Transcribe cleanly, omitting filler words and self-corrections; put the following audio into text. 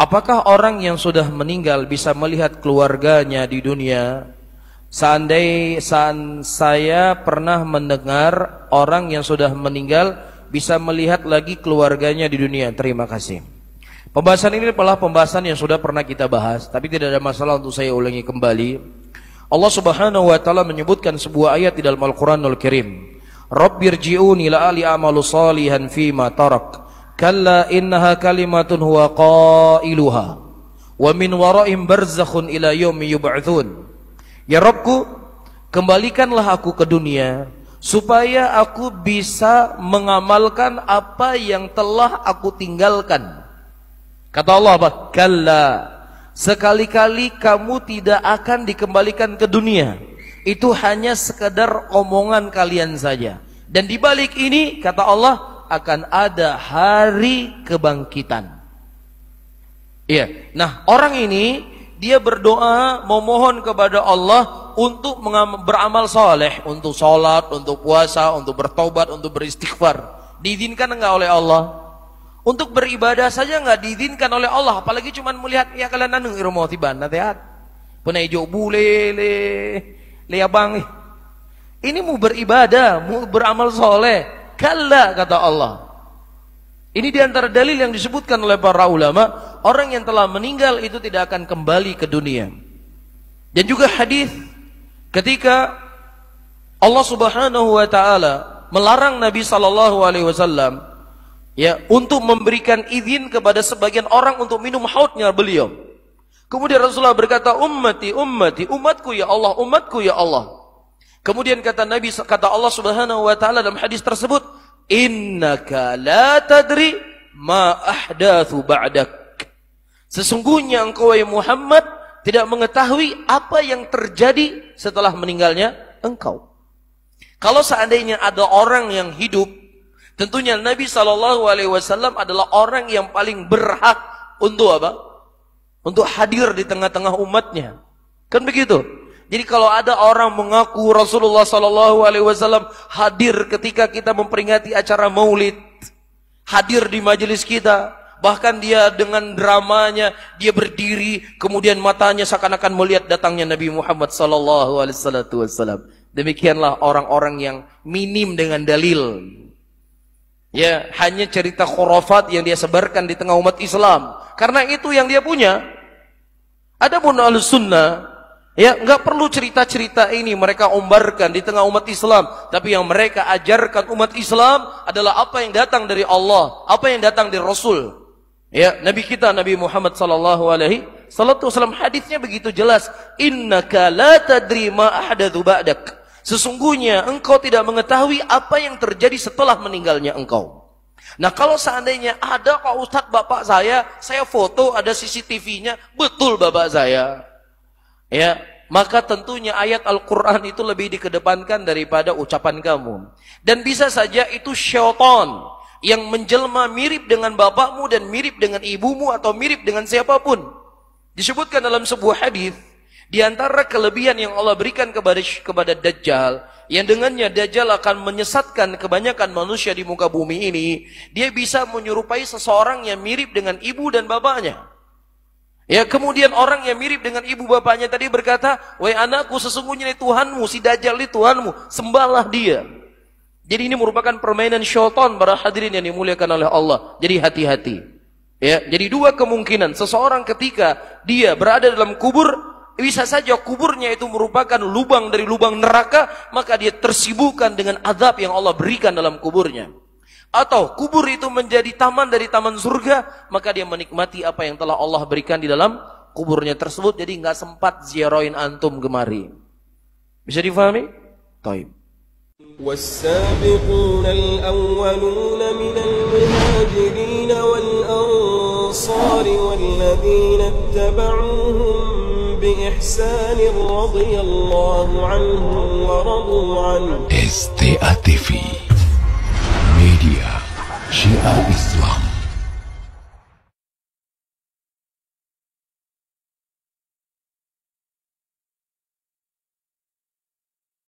apakah orang yang sudah meninggal bisa melihat keluarganya di dunia? Saya pernah mendengar orang yang sudah meninggal bisa melihat lagi keluarganya di dunia. Terima kasih. Pembahasan ini adalah pembahasan yang sudah pernah kita bahas, tapi tidak ada masalah untuk saya ulangi kembali. Allah Subhanahu wa taala menyebutkan sebuah ayat di dalam Al-Qur'anul Karim. Rabbirji'uni la'ali a'malu salihan fima tarak. Kalla innaha kalimatun huwa qailuha. Wa min wara'im barzakhun ila yaumi yub'atsun. Ya Rabbku, kembalikanlah aku ke dunia supaya aku bisa mengamalkan apa yang telah aku tinggalkan. Kata Allah apa? Kalla, sekali-kali kamu tidak akan dikembalikan ke dunia. Itu hanya sekedar omongan kalian saja. Dan di balik ini, kata Allah, akan ada hari kebangkitan. Iya. Nah, orang ini dia berdoa memohon kepada Allah untuk beramal soleh, untuk sholat, untuk puasa, untuk bertobat, untuk beristighfar. Diizinkan enggak oleh Allah? Untuk beribadah saja enggak diizinkan oleh Allah, apalagi cuma melihat ya kalian anu irmo tiban natehat. Punai jo bule le abang. Ini mau beribadah, mau beramal soleh. Kalla, kata Allah. Ini diantara dalil yang disebutkan oleh para ulama, orang yang telah meninggal itu tidak akan kembali ke dunia. Dan juga hadis ketika Allah Subhanahu wa taala melarang Nabi sallallahu alaihi wasallam ya untuk memberikan izin kepada sebagian orang untuk minum haudnya beliau. Kemudian Rasulullah berkata, ummati, ummati, umatku ya Allah, umatku ya Allah. Kemudian kata Allah Subhanahu wa taala dalam hadis tersebut, innaka la tadri ma ahdatsu ba'dak. Sesungguhnya engkau wahai Muhammad tidak mengetahui apa yang terjadi setelah meninggalnya engkau. Kalau seandainya ada orang yang hidup, tentunya Nabi SAW adalah orang yang paling berhak untuk apa? Untuk hadir di tengah-tengah umatnya. Kan begitu? Jadi kalau ada orang mengaku Rasulullah SAW hadir ketika kita memperingati acara maulid, hadir di majelis kita, bahkan dia dengan dramanya, dia berdiri, kemudian matanya seakan-akan melihat datangnya Nabi Muhammad SAW. Demikianlah orang-orang yang minim dengan dalil. Ya, hanya cerita khurafat yang dia sebarkan di tengah umat Islam. Karena itu yang dia punya. Adapun Ahlus Sunnah, ya, enggak perlu cerita-cerita ini mereka ombarkan di tengah umat Islam, tapi yang mereka ajarkan umat Islam adalah apa yang datang dari Allah, apa yang datang dari Rasul. Ya, Nabi kita Nabi Muhammad sallallahu alaihi wasallam hadisnya begitu jelas, innaka la tadri ma ahdatsu ba'dak. Sesungguhnya engkau tidak mengetahui apa yang terjadi setelah meninggalnya engkau. Nah, kalau seandainya ada Pak Ustadz bapak saya foto ada CCTV-nya, betul bapak saya. Ya, maka tentunya ayat Al-Quran itu lebih dikedepankan daripada ucapan kamu. Dan bisa saja itu syaitan yang menjelma mirip dengan bapakmu dan mirip dengan ibumu atau mirip dengan siapapun. Disebutkan dalam sebuah hadis, di antara kelebihan yang Allah berikan kepada Dajjal, yang dengannya Dajjal akan menyesatkan kebanyakan manusia di muka bumi ini, dia bisa menyerupai seseorang yang mirip dengan ibu dan bapaknya. Ya, kemudian orang yang mirip dengan ibu bapaknya tadi berkata, wahai anakku, sesungguhnya ini Tuhanmu, si Dajjal ini Tuhanmu, sembahlah dia. Jadi ini merupakan permainan syaitan para hadirin yang dimuliakan oleh Allah. Jadi hati-hati. Ya, jadi dua kemungkinan, seseorang ketika dia berada dalam kubur, bisa saja kuburnya itu merupakan lubang dari lubang neraka, maka dia tersibukkan dengan azab yang Allah berikan dalam kuburnya. Atau kubur itu menjadi taman dari taman surga, maka dia menikmati apa yang telah Allah berikan di dalam kuburnya tersebut. Jadi nggak sempat ziarahin antum gemari. Bisa difahami? Taib. والسابقون الأولون من المهاجرين والأنصار والذين اتبعوهم بإحسان رضي الله عنهم ورضوا عنه. STA TV Media Syiar Islam.